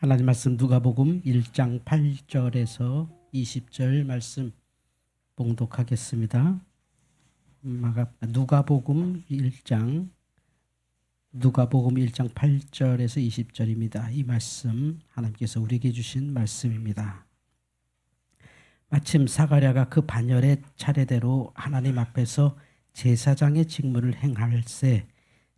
하나님 말씀 누가복음 1장 8절에서 20절 말씀 봉독하겠습니다. 누가복음 1장 8절에서 20절입니다. 이 말씀 하나님께서 우리에게 주신 말씀입니다. 마침 사가랴가 그 반열의 차례대로 하나님 앞에서 제사장의 직무를 행할세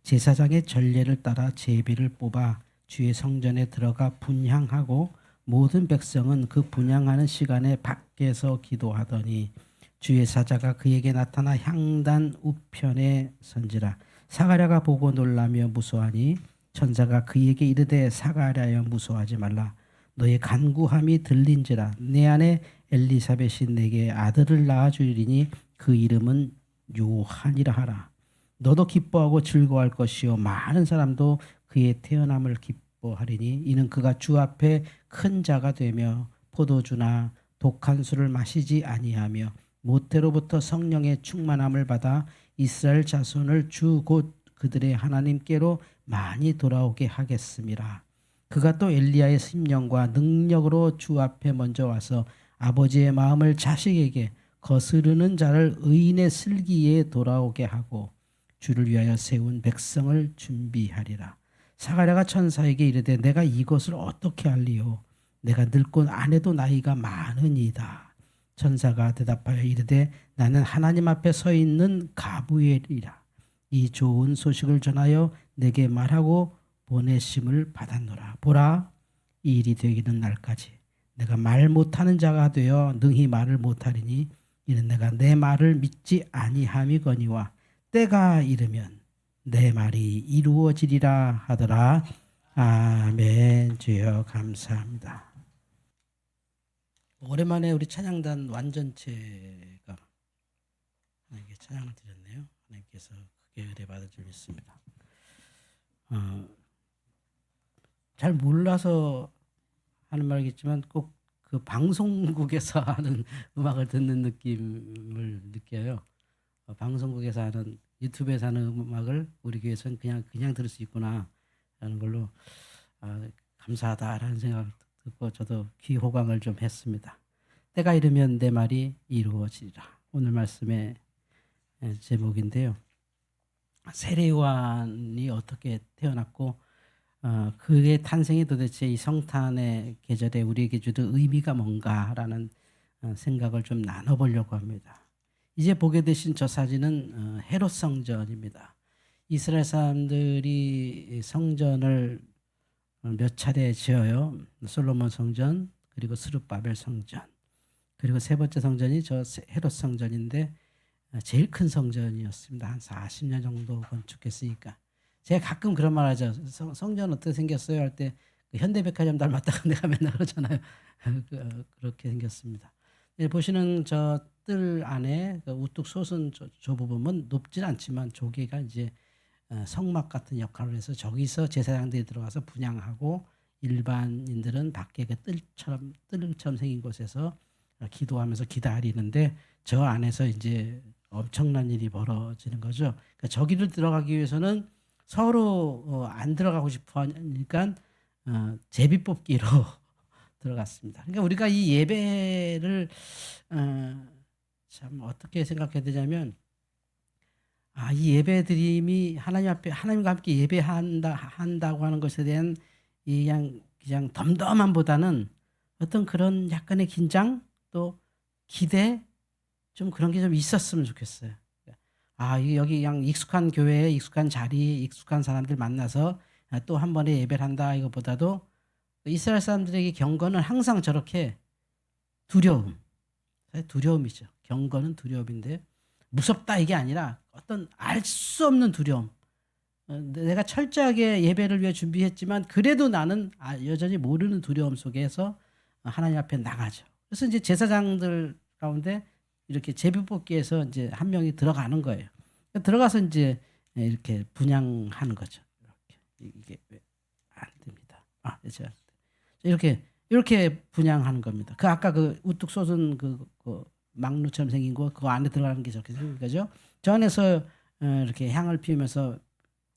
제사장의 전례를 따라 제비를 뽑아 주의 성전에 들어가 분향하고 모든 백성은 그 분향하는 시간에 밖에서 기도하더니 주의 사자가 그에게 나타나 향단 우편에 선지라. 사가랴가 보고 놀라며 무서워하니 천사가 그에게 이르되 사가랴여 무서워하지 말라. 너의 간구함이 들린지라. 내 아내 엘리사벳이 내게 아들을 낳아주리니 그 이름은 요한이라 하라. 너도 기뻐하고 즐거워할 것이요 많은 사람도 그의 태어남을 기뻐하리니 이는 그가 주 앞에 큰 자가 되며 포도주나 독한 술을 마시지 아니하며 모태로부터 성령의 충만함을 받아 이스라엘 자손을 주 곧 그들의 하나님께로 많이 돌아오게 하겠음이라. 그가 또 엘리야의 심령과 능력으로 주 앞에 먼저 와서 아버지의 마음을 자식에게 거스르는 자를 의인의 슬기에 돌아오게 하고 주를 위하여 세운 백성을 준비하리라. 사가랴가 천사에게 이르되 내가 이것을 어떻게 알리요? 내가 늙고 아내도 나이가 많으니이다. 천사가 대답하여 이르되 나는 하나님 앞에 서 있는 가브리엘이라. 이 좋은 소식을 전하여 내게 말하고 보내심을 받았노라. 보라, 이 일이 되기는 날까지 내가 말 못하는 자가 되어 능히 말을 못하리니 이는 내가 내 말을 믿지 아니함이거니와 때가 이르면 내 말이 이루어지리라 하더라. 아멘. 주여 감사합니다. 오랜만에 우리 찬양단 완전체가 하나님께 찬양을 드렸네요. 하나님께서 크게 은혜 받을 줄 믿습니다. 잘 몰라서 하는 말이겠지만 꼭 그 방송국에서 하는 음악을 듣는 느낌을 느껴요. 방송국에서 하는 유튜브에서 하는 음악을 우리 교회에서는 그냥 들을 수 있구나 라는 걸로 감사하다라는 생각을 듣고 저도 귀 호강을 좀 했습니다. 때가 이르면 내 말이 이루어지리라. 오늘 말씀의 제목인데요. 세례 요한이 어떻게 태어났고 그의 탄생이 도대체 이 성탄의 계절에 우리에게 주는 의미가 뭔가라는 생각을 좀 나눠보려고 합니다. 이제 보게 되신 저 사진은 헤롯 성전입니다. 이스라엘 사람들이 성전을 몇 차례 지어요. 솔로몬 성전, 그리고 스룹바벨 성전, 그리고 세 번째 성전이 저 헤롯 성전인데 제일 큰 성전이었습니다. 한 40년 정도 건축했으니까. 제가 가끔 그런 말 하죠. 성전 어떻게 생겼어요? 할 때 현대백화점 닮았다고 내가 맨날 그러잖아요. 그렇게 생겼습니다. 보시는 저 뜰 안에 우뚝 솟은 저 부분은 높진 않지만 조개가 이제 성막 같은 역할을 해서 저기서 제사장들이 들어가서 분향하고 일반인들은 밖에 그 뜰처럼 생긴 곳에서 기도하면서 기다리는데 저 안에서 이제 엄청난 일이 벌어지는 거죠. 그러니까 저기를 들어가기 위해서는 서로 안 들어가고 싶어 하니까 제비 뽑기로 들어갔습니다. 그러니까 우리가 이 예배를 참 어떻게 생각해야 되냐면 이 예배 드림이 하나님 앞에 하나님과 함께 예배한다고 하는 것에 대한 그냥 덤덤함보다는 어떤 그런 약간의 긴장 또 기대 좀 그런 게 좀 있었으면 좋겠어요. 여기 그냥 익숙한 교회에 익숙한 자리, 익숙한 사람들 만나서 또 한 번에 예배를 한다 이것보다도 이스라엘 사람들에게 경건은 항상 저렇게 두려움이죠. 경건은 두려움인데 무섭다 이게 아니라 어떤 알 수 없는 두려움. 내가 철저하게 예배를 위해 준비했지만 그래도 나는 여전히 모르는 두려움 속에서 하나님 앞에 나가죠. 그래서 이제 제사장들 가운데 이렇게 제비뽑기에서 이제 한 명이 들어가는 거예요. 들어가서 이제 이렇게 분향하는 거죠. 이게 왜 안 됩니다. 이렇게 분향하는 겁니다. 그 아까 그 우뚝 솟은 그 망루처럼 생긴 거 그 안에 들어가는 게 저렇게 생긴 거죠. 저 안에서 이렇게 향을 피우면서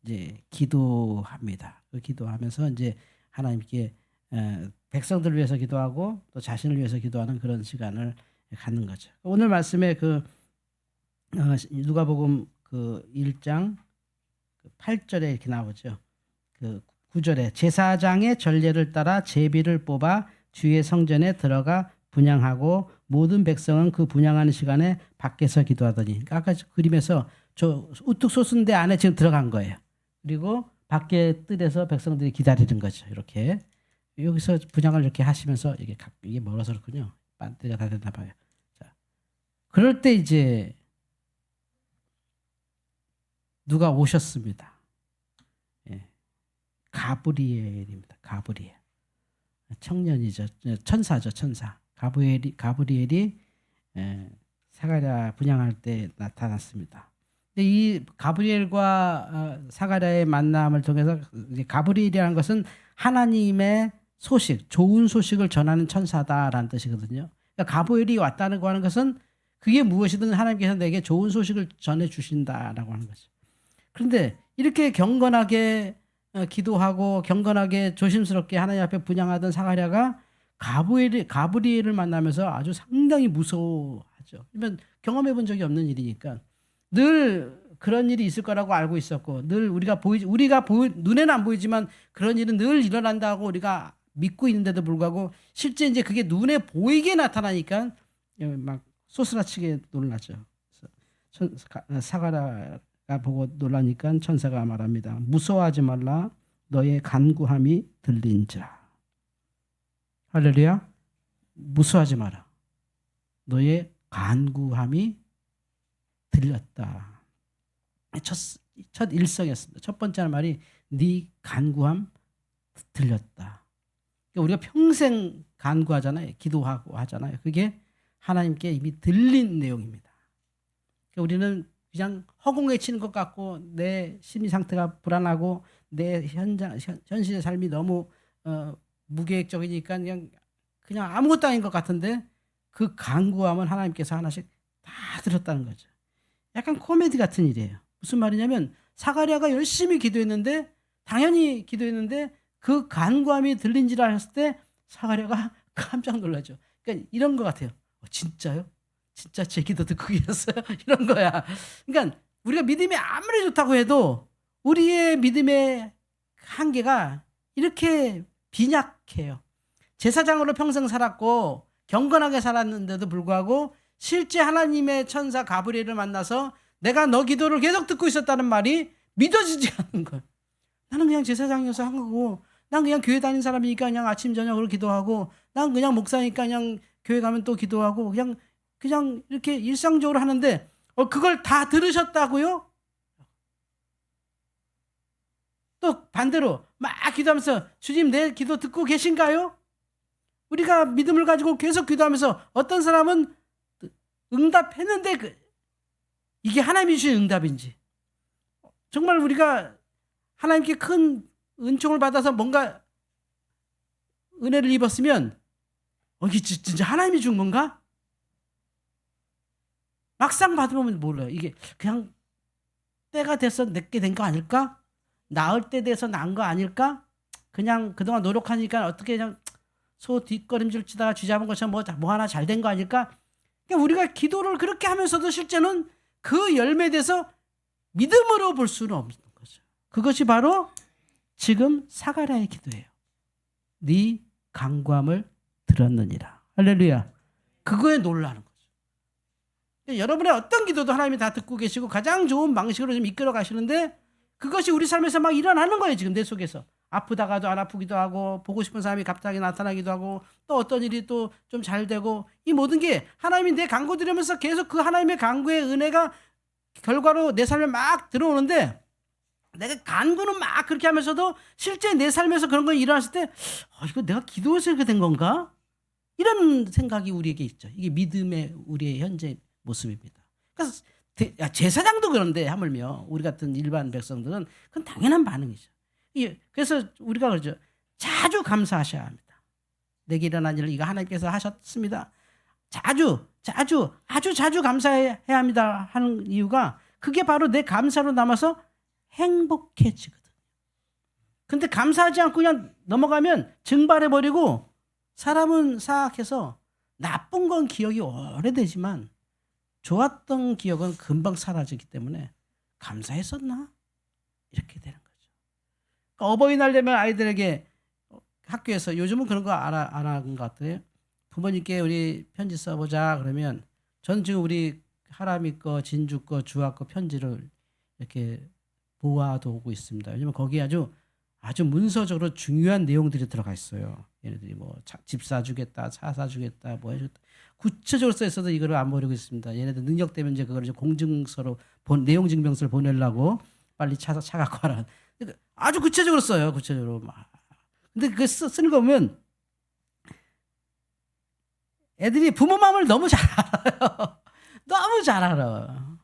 이제 기도합니다. 그 기도하면서 이제 하나님께 백성들을 위해서 기도하고 또 자신을 위해서 기도하는 그런 시간을 갖는 거죠. 오늘 말씀에 누가복음 1장 8절에 이렇게 나오죠. 9절에 제사장의 전례를 따라 제비를 뽑아 주의 성전에 들어가 분향하고 모든 백성은 그 분향하는 시간에 밖에서 기도하더니, 아까 그림에서 저 우뚝 솟은 데 안에 지금 들어간 거예요. 그리고 밖에 뜰에서 백성들이 기다리는 거죠. 이렇게 여기서 분향을 이렇게 하시면서 이게 멀어서 그렇군요. 반대가 다 됐나 봐요. 자, 그럴 때 이제 누가 오셨습니다. 가브리엘입니다. 가브리엘. 청년이죠. 천사죠. 천사. 가브리엘이 사가랴 분향할 때 나타났습니다. 근데 이 가브리엘과 사가랴의 만남을 통해서 가브리엘이라는 것은 하나님의 소식, 좋은 소식을 전하는 천사다라는 뜻이거든요. 그러니까 가브리엘이 왔다는 거 하는 것은 그게 무엇이든 하나님께서 내게 좋은 소식을 전해 주신다라고 하는 거죠. 그런데 이렇게 경건하게 기도하고 경건하게 조심스럽게 하나님 앞에 분향하던 사가랴가 가브리엘을 만나면서 아주 상당히 무서워하죠. 그러면 경험해 본 적이 없는 일이니까 늘 그런 일이 있을 거라고 알고 있었고, 늘 우리가 눈에는 안 보이지만 그런 일은 늘 일어난다고 우리가 믿고 있는데도 불구하고 실제 이제 그게 눈에 보이게 나타나니까 막 소스라치게 놀라죠. 사가랴가 보고 놀라니까 천사가 말합니다. 무서워하지 말라. 너의 간구함이 들린지라. 할렐루야. 무서워하지 마라. 너의 간구함이 들렸다. 첫 일성이었습니다. 첫 번째 말이 네 간구함 들렸다. 그러니까 우리가 평생 간구하잖아요. 기도하고 하잖아요. 그게 하나님께 이미 들린 내용입니다. 그러니까 우리는 그냥 허공에 치는 것 같고 내 심리 상태가 불안하고 내 현실의 삶이 너무 무계획적이니까 그냥 아무것도 아닌 것 같은데 그 간구함은 하나님께서 하나씩 다 들었다는 거죠. 약간 코미디 같은 일이에요. 무슨 말이냐면 사가랴가 열심히 기도했는데, 당연히 기도했는데 그 간구함이 들린지라 했을 때 사가랴가 깜짝 놀라죠. 그러니까 이런 것 같아요. 진짜요? 진짜 제 기도 듣고 계셨어요? 이런 거야. 그러니까 우리가 믿음이 아무리 좋다고 해도 우리의 믿음의 한계가 이렇게 빈약해요. 제사장으로 평생 살았고 경건하게 살았는데도 불구하고 실제 하나님의 천사 가브리엘을 만나서 내가 너 기도를 계속 듣고 있었다는 말이 믿어지지 않는 거예요. 나는 그냥 제사장이어서 한 거고, 난 그냥 교회 다니는 사람이니까 그냥 아침 저녁으로 기도하고, 난 그냥 목사니까 그냥 교회 가면 또 기도하고 그냥 이렇게 일상적으로 하는데 그걸 다 들으셨다고요? 또 반대로 막 기도하면서 주님 내 기도 듣고 계신가요? 우리가 믿음을 가지고 계속 기도하면서 어떤 사람은 응답했는데 이게 하나님이 주신 응답인지, 정말 우리가 하나님께 큰 은총을 받아서 뭔가 은혜를 입었으면 이게 진짜 하나님이 준 건가? 막상 받으면 몰라요. 이게 그냥 때가 돼서 내게 된 거 아닐까? 나을 때 돼서 난 거 아닐까? 그냥 그동안 노력하니까 어떻게 그냥 소 뒷걸음질 치다가 쥐잡은 것처럼 뭐 하나 잘 된 거 아닐까? 그러니까 우리가 기도를 그렇게 하면서도 실제는 그 열매에 대해서 믿음으로 볼 수는 없는 거죠. 그것이 바로 지금 사가랴의 기도예요. 네 간구함을 들었느니라. 할렐루야. 그거에 놀라는 거죠. 여러분의 어떤 기도도 하나님이 다 듣고 계시고 가장 좋은 방식으로 좀 이끌어 가시는데, 그것이 우리 삶에서 막 일어나는 거예요. 지금 내 속에서 아프다가도 안 아프기도 하고, 보고 싶은 사람이 갑자기 나타나기도 하고, 또 어떤 일이 또 좀 잘 되고, 이 모든 게 하나님이 내 간구 들으면서 계속 그 하나님의 간구의 은혜가 결과로 내 삶에 막 들어오는데, 내가 간구는 막 그렇게 하면서도 실제 내 삶에서 그런 거 일어났을 때 이거 내가 기도해서 이렇게 된 건가? 이런 생각이 우리에게 있죠. 이게 믿음의 우리의 현재 모습입니다. 그래서 제사장도 그런데 하물며 우리 같은 일반 백성들은 그건 당연한 반응이죠. 그래서 우리가 그러죠. 자주 감사하셔야 합니다. 내게 일어난 일을 이거 하나님께서 하셨습니다. 아주 자주 감사해야 합니다 하는 이유가, 그게 바로 내 감사로 남아서 행복해지거든요. 근데 감사하지 않고 그냥 넘어가면 증발해버리고 사람은 사악해서 나쁜 건 기억이 오래되지만 좋았던 기억은 금방 사라지기 때문에 감사했었나? 이렇게 되는 거죠. 그러니까 어버이날 되면 아이들에게 학교에서 요즘은 그런 거 안 하는 것 같아요. 부모님께 우리 편지 써보자 그러면 저는 지금 우리 하람이 거, 진주 거, 주아 거 편지를 이렇게 모아두고 있습니다. 왜냐면 거기에 아주 문서적으로 중요한 내용들이 들어가 있어요. 얘네들이 뭐 집 사주겠다, 차 사주겠다, 뭐 해줬다. 구체적으로 써 있어도 이거를 안 버리고 있습니다. 얘네들 능력 때문에 이제 그걸 이제 공증서로 내용 증명서를 보내려고 빨리 차 갖고 와라. 그러니까 아주 구체적으로 써요. 구체적으로 막. 근데 그 쓰는 거 보면 애들이 부모 마음을 너무 잘 알아요. 너무 잘 알아.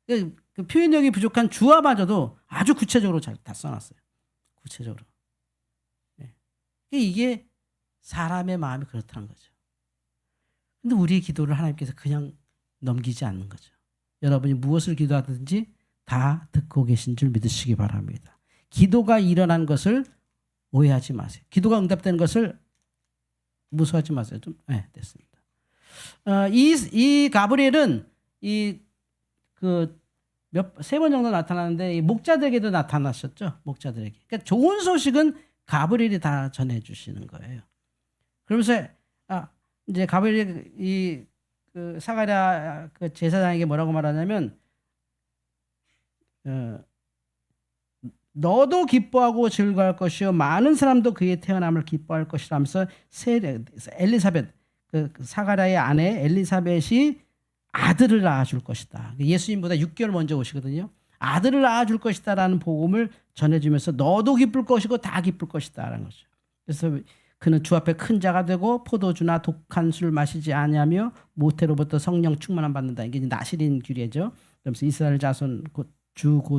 그 표현력이 부족한 주어마저도 아주 구체적으로 잘 다 써놨어요. 구체적으로. 네. 이게 사람의 마음이 그렇다는 거죠. 근데 우리의 기도를 하나님께서 그냥 넘기지 않는 거죠. 여러분이 무엇을 기도하든지 다 듣고 계신 줄 믿으시기 바랍니다. 기도가 일어난 것을 오해하지 마세요. 기도가 응답되는 것을 무서워하지 마세요. 됐습니다. 이 가브리엘은 세 번 정도 나타나는데 이 목자들에게도 나타나셨죠. 목자들에게. 그러니까 좋은 소식은 가브리엘이 다 전해주시는 거예요. 그러면서 이제 가브리엘이 그 사가랴 그 제사장에게 뭐라고 말하냐면 너도 기뻐하고 즐거워할 것이요 많은 사람도 그의 태어남을 기뻐할 것이라면서 엘리사벳 그 사가랴의 아내 엘리사벳이 아들을 낳아줄 것이다. 예수님보다 6개월 먼저 오시거든요. 아들을 낳아줄 것이다라는 복음을 전해주면서 너도 기쁠 것이고 다 기쁠 것이다라는 거죠. 그래서 그는 주 앞에 큰 자가 되고 포도주나 독한 술을 마시지 아니하며 모태로부터 성령 충만함 받는다. 이게 나시린 규례죠. 그러면서 이스라엘 자손 곧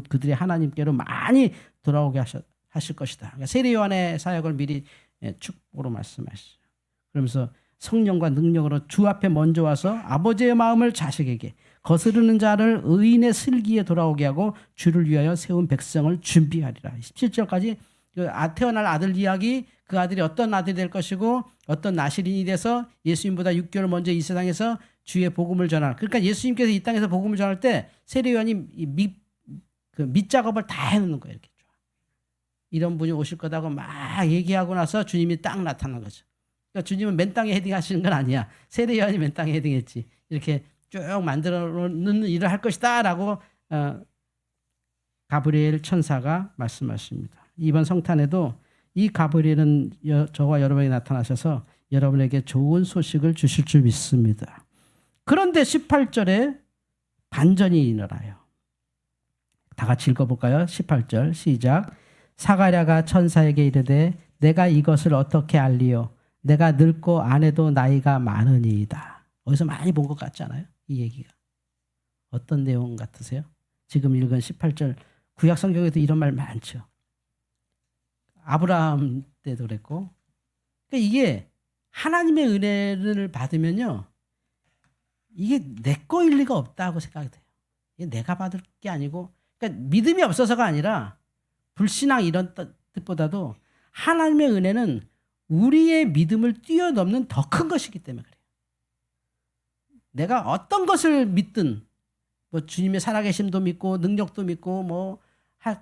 그들의 하나님께로 많이 돌아오게 하실 것이다. 그러니까 세례 요한의 사역을 미리 축복으로 말씀하시죠. 그러면서 성령과 능력으로 주 앞에 먼저 와서 아버지의 마음을 자식에게 거스르는 자를 의인의 슬기에 돌아오게 하고 주를 위하여 세운 백성을 준비하리라. 17절까지 태어날 아들 이야기, 그 아들이 어떤 아들이 될 것이고 어떤 나시린이 돼서 예수님보다 6개월 먼저 이 세상에서 주의 복음을 전하는. 그러니까 예수님께서 이 땅에서 복음을 전할 때 세례 요한이 밑작업을 다 해놓는 거예요. 이렇게 이런 분이 오실 거다고 막 얘기하고 나서 주님이 딱 나타난 거죠. 그러니까 주님은 맨 땅에 헤딩하시는 건 아니야. 세례 요한이 맨 땅에 헤딩했지. 이렇게 쭉 만들어 놓는 일을 할 것이다 라고 가브리엘 천사가 말씀하십니다. 이번 성탄에도 이 가브리엘은 저와 여러분에게 나타나셔서 여러분에게 좋은 소식을 주실 줄 믿습니다. 그런데 18절에 반전이 일어나요. 다 같이 읽어볼까요? 18절 시작. 사가랴가 천사에게 이르되 내가 이것을 어떻게 알리요? 내가 늙고 아내도 나이가 많으니이다. 어디서 많이 본 것 같지 않아요? 이 얘기가. 어떤 내용 같으세요? 지금 읽은 18절 구약 성경에도 이런 말 많죠. 아브라함 때도 그랬고. 그러니까 이게 하나님의 은혜를 받으면요. 이게 내 거일 리가 없다고 생각이 돼요. 이게 내가 받을 게 아니고 그러니까 믿음이 없어서가 아니라 불신앙 이런 뜻보다도 하나님의 은혜는 우리의 믿음을 뛰어넘는 더 큰 것이기 때문에 그래요. 내가 어떤 것을 믿든 뭐 주님의 살아계심도 믿고 능력도 믿고 뭐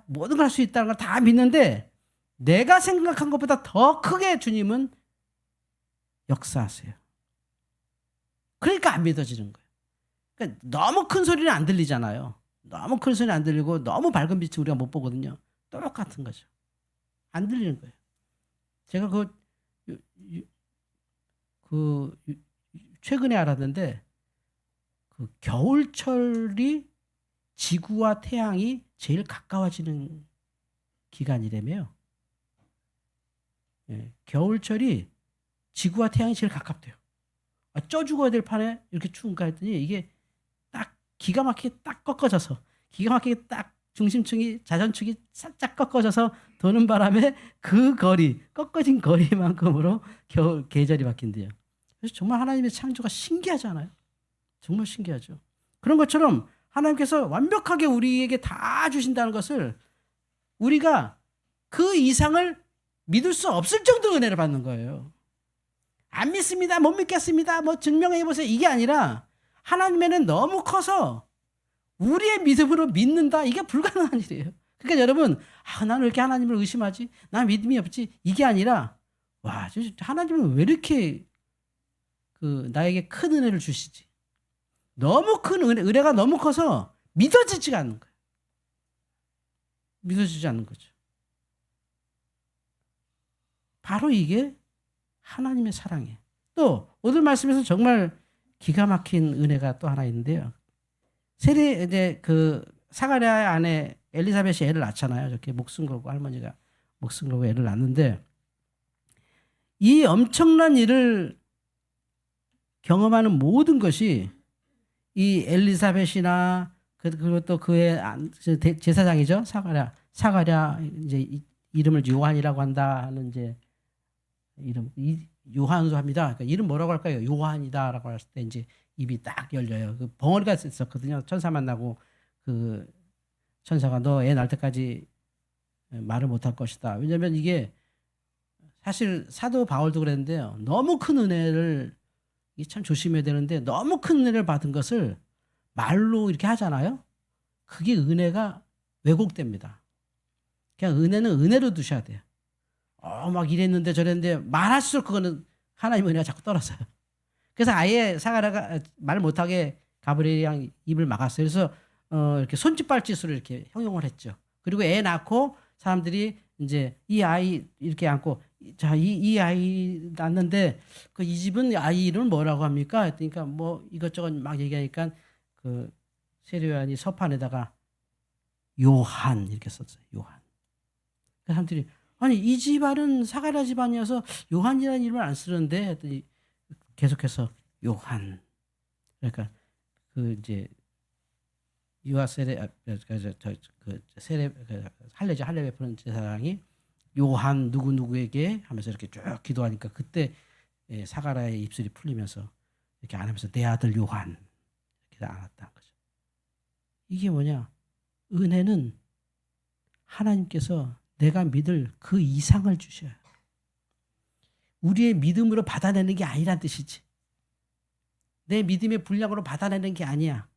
모든 걸 할 수 있다는 걸 다 믿는데 내가 생각한 것보다 더 크게 주님은 역사하세요. 그러니까 안 믿어지는 거예요. 그러니까 너무 큰 소리는 안 들리잖아요. 너무 큰 소리는 안 들리고 너무 밝은 빛을 우리가 못 보거든요. 똑같은 거죠. 안 들리는 거예요. 제가 최근에 알았는데 그 겨울철이 지구와 태양이 제일 가까워지는 기간이라며요. 겨울철이 지구와 태양이 제일 가깝대요. 쪄 죽어야 될 판에 이렇게 추운가 했더니 이게 딱 기가 막히게 딱 꺾어져서 기가 막히게 딱 중심축이 자전축이 살짝 꺾어져서 도는 바람에 그 거리 꺾어진 거리만큼으로 겨울 계절이 바뀐대요. 그래서 정말 하나님의 창조가 신기하잖아요. 정말 신기하죠. 그런 것처럼 하나님께서 완벽하게 우리에게 다 주신다는 것을 우리가 그 이상을 믿을 수 없을 정도로 은혜를 받는 거예요. 안 믿습니다. 못 믿겠습니다. 뭐 증명해 보세요. 이게 아니라 하나님의 은혜는 너무 커서 우리의 믿음으로 믿는다. 이게 불가능한 일이에요. 그러니까 여러분, 나는 왜 이렇게 하나님을 의심하지? 난 믿음이 없지? 이게 아니라 와, 하나님은 왜 이렇게 나에게 큰 은혜를 주시지? 너무 큰 은혜가 너무 커서 믿어지지가 않는 거예요. 믿어지지 않는 거죠. 바로 이게 하나님의 사랑이에요. 또 오늘 말씀에서 정말 기가 막힌 은혜가 또 하나 있는데요. 이제 사가랴의 아내 엘리사벳이 애를 낳잖아요. 이렇게 목숨 걸고 할머니가 목숨 걸고 애를 낳는데 이 엄청난 일을 경험하는 모든 것이 이 엘리사벳이나 그리고 또 그의 제사장이죠. 사가랴 이제 이름을 요한이라고 한다 하는 이제 이름 요한으로 합니다. 그러니까 이름 뭐라고 할까요? 요한이다라고 했을 때 이제 입이 딱 열려요. 그 벙어리가 있었거든요. 천사 만나고 그 천사가 너 애 낳을 때까지 말을 못할 것이다. 왜냐하면 이게 사실 사도 바울도 그랬는데요. 너무 큰 은혜를 참 조심해야 되는데 너무 큰 은혜를 받은 것을 말로 이렇게 하잖아요. 그게 은혜가 왜곡됩니다. 그냥 은혜는 은혜로 두셔야 돼요. 막 이랬는데 저랬는데 말할수록 그거는 하나님 은혜가 자꾸 떨어져요. 그래서 아예 사가랴가 말 못하게 가브리엘이랑 입을 막았어요. 그래서 이렇게 손짓발짓으로 이렇게 형용을 했죠. 그리고 애 낳고 사람들이 이제 이 아이 이렇게 안고 자, 이 아이 낳는데 이 집은 아이 이름을 뭐라고 합니까? 그러니까 뭐 이것저것 막 얘기하니까 그 세례요한이 서판에다가 요한 이렇게 썼어요. 요한. 그 사람들이 아니 이 집안은 사가랴 집안이어서 요한이라는 이름을 안 쓰는데 했더니 계속해서 요한. 그러니까 이제 유아 할례 베푸는 제사장이 요한 누구누구에게 하면서 이렇게 쭉 기도하니까 그때 사가랴의 입술이 풀리면서 이렇게 안 하면서 내 아들 요한 이렇게 안았다는 거죠. 이게 뭐냐? 은혜는 하나님께서 내가 믿을 그 이상을 주셔요. 우리의 믿음으로 받아내는 게 아니란 뜻이지. 내 믿음의 분량으로 받아내는 게 아니야.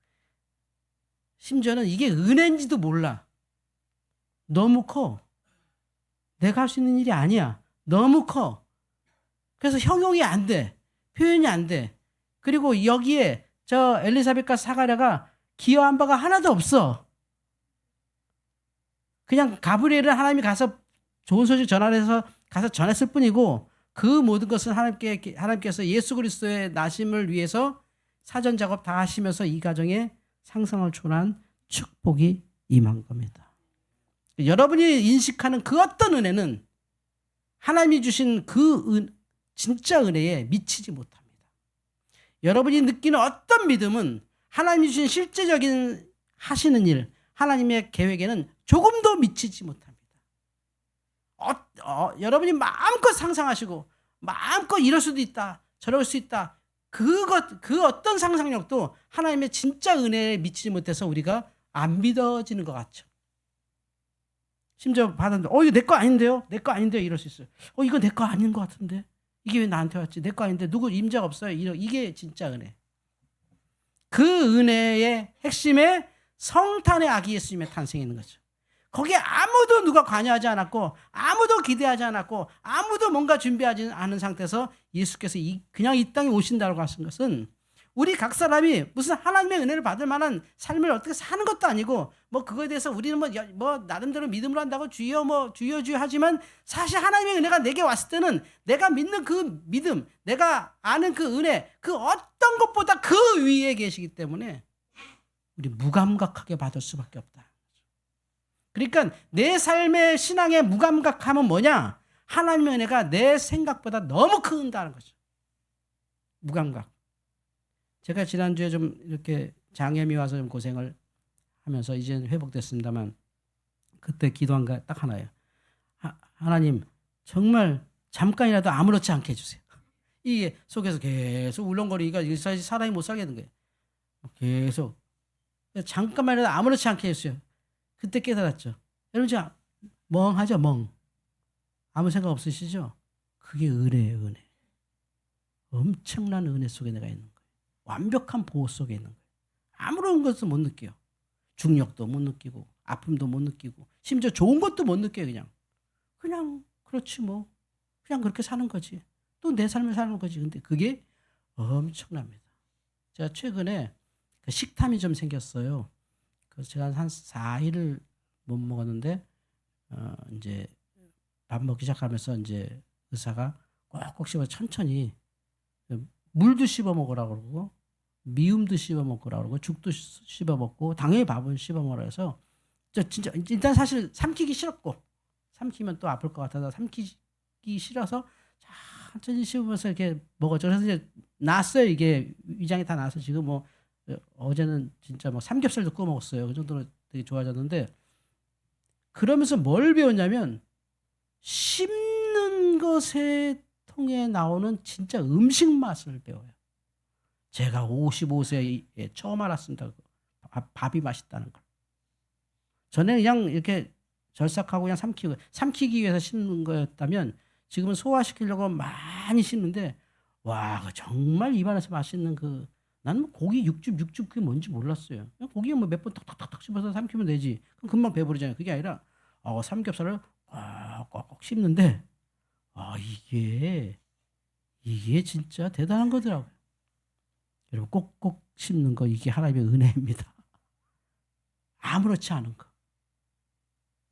심지어는 이게 은혜인지도 몰라. 너무 커. 내가 할 수 있는 일이 아니야. 너무 커. 그래서 형용이 안 돼. 표현이 안 돼. 그리고 여기에 저 엘리사벳과 사가랴가 기여한 바가 하나도 없어. 그냥 가브리엘은 하나님이 가서 좋은 소식 전하래서 가서 전했을 뿐이고 그 모든 것은 하나님께서 예수 그리스도의 나심을 위해서 사전 작업 다 하시면서 이 가정에 상상을 초월한 축복이 임한 겁니다. 여러분이 인식하는 그 어떤 은혜는 하나님이 주신 진짜 은혜에 미치지 못합니다. 여러분이 느끼는 어떤 믿음은 하나님이 주신 실제적인 하시는 일, 하나님의 계획에는 조금도 미치지 못합니다. 여러분이 마음껏 상상하시고 마음껏 이럴 수도 있다, 저럴 수 있다. 그 어떤 상상력도 하나님의 진짜 은혜에 미치지 못해서 우리가 안 믿어지는 것 같죠. 심지어 받았는데 이거 내 거 아닌데요? 내 거 아닌데요? 이럴 수 있어요. 이거 내 거 아닌 것 같은데? 이게 왜 나한테 왔지? 내 거 아닌데 누구 임자가 없어요? 이게 진짜 은혜. 그 은혜의 핵심에 성탄의 아기 예수님의 탄생이 있는 거죠. 거기에 아무도 누가 관여하지 않았고 아무도 기대하지 않았고 아무도 뭔가 준비하지 않은 상태에서 예수께서 그냥 이 땅에 오신다고 하신 것은 우리 각 사람이 무슨 하나님의 은혜를 받을 만한 삶을 어떻게 사는 것도 아니고 뭐 그거에 대해서 우리는 뭐 나름대로 믿음으로 한다고 주여 하지만 사실 하나님의 은혜가 내게 왔을 때는 내가 믿는 그 믿음, 내가 아는 그 은혜, 그 어떤 것보다 그 위에 계시기 때문에 우리 무감각하게 받을 수밖에 없다. 그러니까 내 삶의 신앙의 무감각함은 뭐냐? 하나님의 은혜가 내 생각보다 너무 큰다는 거죠. 무감각. 제가 지난주에 좀 이렇게 장염이 와서 좀 고생을 하면서 이제는 회복됐습니다만 그때 기도한 거 딱 하나예요. 하나님 정말 잠깐이라도 아무렇지 않게 해주세요. 이게 속에서 계속 울렁거리니까 사람이 못 살겠는 거예요. 계속 잠깐만이라도 아무렇지 않게 해주세요. 그때 깨달았죠. 여러분 진짜 멍하죠, 멍. 아무 생각 없으시죠? 그게 은혜예요, 은혜. 엄청난 은혜 속에 내가 있는 거예요. 완벽한 보호 속에 있는 거예요. 아무런 것도 못 느껴요. 중력도 못 느끼고 아픔도 못 느끼고 심지어 좋은 것도 못 느껴요. 그냥 그렇지 뭐. 그냥 그렇게 사는 거지. 또 내 삶을 사는 거지. 근데 그게 엄청납니다. 제가 최근에 그 식탐이 좀 생겼어요. 그래서 제가 한 4일을 못 먹었는데 이제 밥 먹기 시작하면서 이제 의사가 꼭꼭 씹어 천천히 물도 씹어 먹으라고 그러고 미음도 씹어 먹으라고 그러고 죽도 씹어 먹고 당연히 밥은 씹어 먹으라 해서 저 진짜 일단 사실 삼키기 싫었고 삼키면 또 아플 것 같아서 삼키기 싫어서 천천히 씹으면서 이렇게 먹었죠. 그래서 이제 났어요. 이게 위장이 다 나서 지금 뭐 어제는 진짜 뭐 삼겹살도 구워 먹었어요. 그 정도로 되게 좋아졌는데 그러면서 뭘 배웠냐면 씹는 것에 통해 나오는 진짜 음식 맛을 배워요. 제가 55세에 처음 알았습니다. 밥이 맛있다는 걸. 전에는 그냥 이렇게 절삭하고 그냥 삼키기 위해서 씹는 거였다면 지금은 소화시키려고 많이 씹는데 와 정말 입안에서 맛있는 나는 고기 육즙 그게 뭔지 몰랐어요. 그냥 고기 뭐 몇 번 탁탁탁 씹어서 삼키면 되지. 그럼 금방 배부르잖아요. 그게 아니라 삼겹살을 꽉꽉 씹는데 이게 진짜 대단한 거더라고요. 여러분 꼭꼭 씹는 거 이게 하나님의 은혜입니다. 아무렇지 않은 거.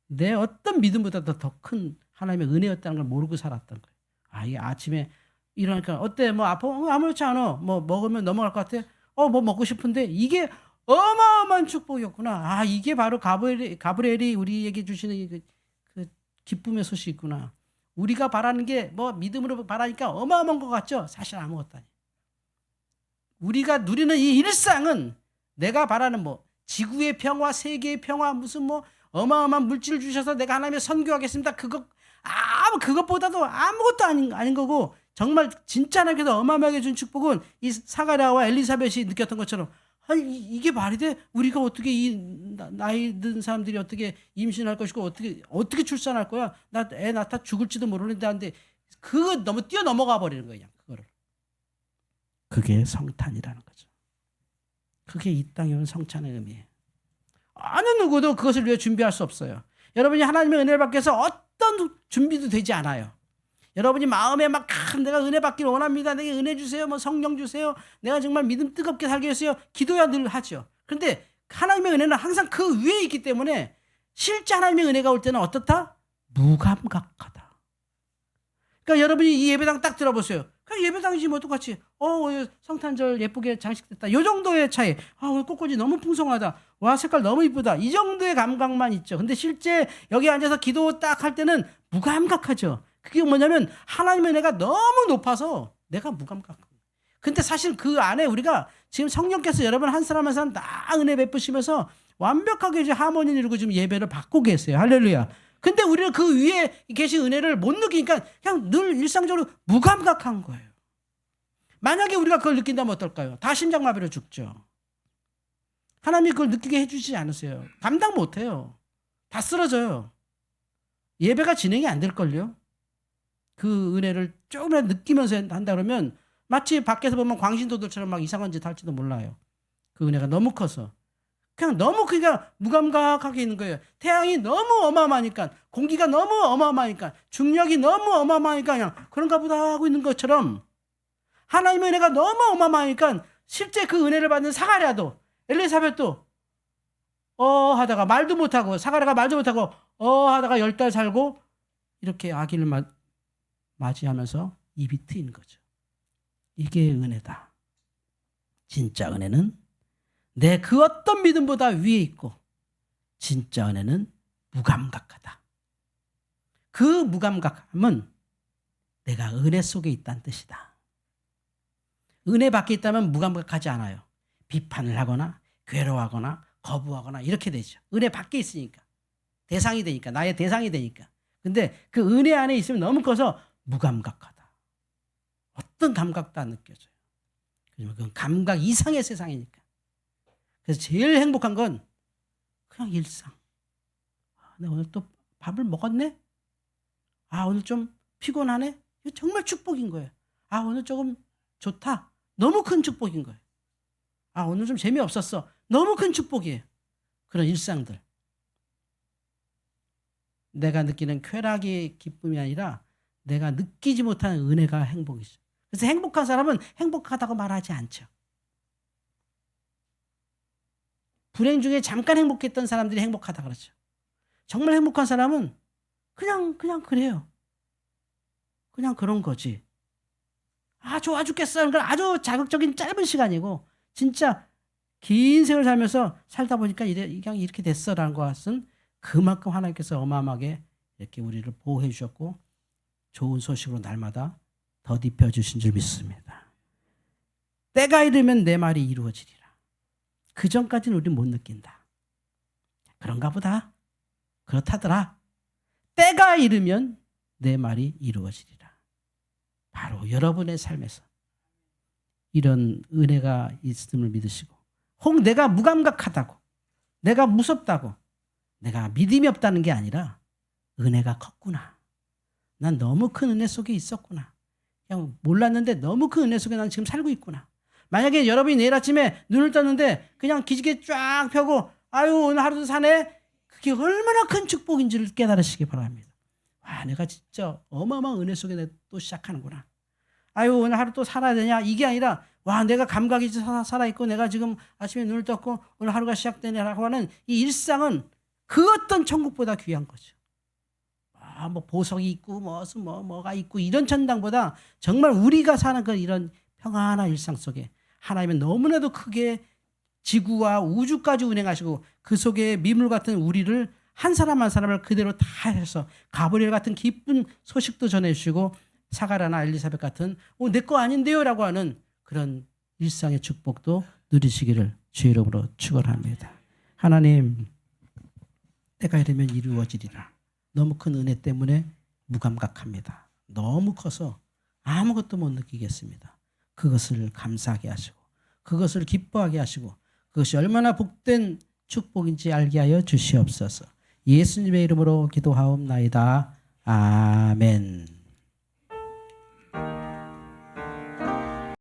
내 어떤 믿음보다도 더 큰 하나님의 은혜였다는 걸 모르고 살았던 거예요. 이게 아침에 일어나니까 어때? 뭐 아파? 아무렇지 않아. 뭐 먹으면 넘어갈 것 같아? 뭐 먹고 싶은데 이게 어마어마한 축복이었구나. 이게 바로 가브리엘이 우리에게 주시는 그 기쁨의 소식이구나. 우리가 바라는 게 뭐 믿음으로 바라니까 어마어마한 것 같죠? 사실 아무것도 아니에요. 우리가 누리는 이 일상은 내가 바라는 뭐 지구의 평화, 세계의 평화, 무슨 뭐 어마어마한 물질을 주셔서 내가 하나님의 선교하겠습니다. 그것보다도 아무것도 아닌 거고 정말 진짜 하나님께서 어마어마하게 준 축복은 이 사가랴와 엘리사벳이 느꼈던 것처럼 이게 말이 돼? 우리가 어떻게 이 나이 든 사람들이 어떻게 임신할 것이고 어떻게 출산할 거야? 나 애 낳다 죽을지도 모르는데 한데 그거 너무 뛰어넘어가 버리는 거야. 그거를. 그게 성탄이라는 거죠. 그게 이 땅에 온 성찬의 의미예요. 어느 누구도 그것을 위해 준비할 수 없어요. 여러분이 하나님의 은혜를 받기 위해서 어떤 준비도 되지 않아요. 여러분이 마음에 막 내가 은혜 받기를 원합니다. 내게 은혜 주세요. 뭐 성령 주세요. 내가 정말 믿음 뜨겁게 살게 해주세요. 기도야 늘 하죠. 그런데 하나님의 은혜는 항상 그 위에 있기 때문에 실제 하나님의 은혜가 올 때는 어떻다? 무감각하다. 그러니까 여러분이 이 예배당 딱 들어보세요. 그냥 예배당이지 뭐 똑같이 성탄절 예쁘게 장식됐다. 이 정도의 차이. 오늘 꽃꽂이 너무 풍성하다. 와 색깔 너무 이쁘다. 이 정도의 감각만 있죠. 근데 실제 여기 앉아서 기도 딱 할 때는 무감각하죠. 그게 뭐냐면 하나님의 은혜가 너무 높아서 내가 무감각한 거예요. 근데 사실 그 안에 우리가 지금 성령께서 여러분 한 사람 한 사람 다 은혜 베푸시면서 완벽하게 이제 하모니를 이루고 지금 예배를 받고 계세요. 할렐루야. 근데 우리는 그 위에 계신 은혜를 못 느끼니까 그냥 늘 일상적으로 무감각한 거예요. 만약에 우리가 그걸 느낀다면 어떨까요? 다 심장마비로 죽죠. 하나님이 그걸 느끼게 해주지 않으세요. 감당 못해요. 다 쓰러져요. 예배가 진행이 안 될걸요. 그 은혜를 조금이라도 느끼면서 한다 그러면 마치 밖에서 보면 광신도들처럼 막 이상한 짓 할지도 몰라요. 그 은혜가 너무 커서. 그냥 너무 그가 무감각하게 있는 거예요. 태양이 너무 어마어마하니까, 공기가 너무 어마어마하니까, 중력이 너무 어마어마하니까 그냥 그런가 보다 하고 있는 것처럼 하나님의 은혜가 너무 어마어마하니까 실제 그 은혜를 받는 사가랴도 엘리사벳도 하다가 말도 못하고 사가랴가 말도 못하고 하다가 10달 살고 이렇게 아기를 맞이하면서 입이 트인 거죠. 이게 은혜다. 진짜 은혜는 내 그 어떤 믿음보다 위에 있고 진짜 은혜는 무감각하다. 그 무감각함은 내가 은혜 속에 있다는 뜻이다. 은혜 밖에 있다면 무감각하지 않아요. 비판을 하거나 괴로워하거나 거부하거나 이렇게 되죠. 은혜 밖에 있으니까. 대상이 되니까. 나의 대상이 되니까. 근데 그 은혜 안에 있으면 너무 커서 무감각하다. 어떤 감각도 안 느껴져요. 그건 감각 이상의 세상이니까. 그래서 제일 행복한 건 그냥 일상. 내가 오늘 또 밥을 먹었네? 아, 오늘 좀 피곤하네? 이거 정말 축복인 거예요. 아, 오늘 조금 좋다. 너무 큰 축복인 거예요. 아, 오늘 좀 재미없었어. 너무 큰 축복이에요. 그런 일상들. 내가 느끼는 쾌락의 기쁨이 아니라 내가 느끼지 못하는 은혜가 행복이죠. 그래서 행복한 사람은 행복하다고 말하지 않죠. 불행 중에 잠깐 행복했던 사람들이 행복하다 그러죠. 정말 행복한 사람은 그냥 그래요. 그냥 그런 거지. 아, 좋아 죽겠어. 그건 아주 자극적인 짧은 시간이고 진짜 긴 생을 살면서 살다 보니까 그냥 이렇게 됐어라는 것은 그만큼 하나님께서 어마어마하게 이렇게 우리를 보호해 주셨고 좋은 소식으로 날마다 덧입혀 주신 줄 믿습니다. 때가 이르면 내 말이 이루어지리라. 그 전까지는 우리는 못 느낀다. 그런가 보다. 그렇다더라. 때가 이르면 내 말이 이루어지리라. 바로 여러분의 삶에서 이런 은혜가 있음을 믿으시고 혹 내가 무감각하다고 내가 무섭다고 내가 믿음이 없다는 게 아니라 은혜가 컸구나. 난 너무 큰 은혜 속에 있었구나. 그냥 몰랐는데 너무 큰 은혜 속에 난 지금 살고 있구나. 만약에 여러분이 내일 아침에 눈을 떴는데 그냥 기지개 쫙 펴고 아유 오늘 하루도 사네. 그게 얼마나 큰 축복인지를 깨달으시기 바랍니다. 와, 내가 진짜 어마어마한 은혜 속에 또 시작하는구나. 아유 오늘 하루 또 살아야 되냐. 이게 아니라 와 내가 감각이 살아있고 내가 지금 아침에 눈을 떴고 오늘 하루가 시작되냐라고 하는 이 일상은 그 어떤 천국보다 귀한 거죠. 아, 뭐 보석이 있고 뭐가 있고 이런 천당보다 정말 우리가 사는 그 이런 평안한 일상 속에 하나님은 너무나도 크게 지구와 우주까지 운행하시고 그 속에 미물 같은 우리를 한 사람 한 사람을 그대로 다 해서 가브리엘 같은 기쁜 소식도 전해주시고 사가라나 엘리사벳 같은 내 거 아닌데요 라고 하는 그런 일상의 축복도 누리시기를 주의 이름으로 축원합니다. 하나님 때가 이르면 이루어지리라. 너무 큰 은혜 때문에 무감각합니다. 너무 커서 아무것도 못 느끼겠습니다. 그것을 감사하게 하시고 그것을 기뻐하게 하시고 그것이 얼마나 복된 축복인지 알게 하여 주시옵소서. 예수님의 이름으로 기도하옵나이다. 아멘.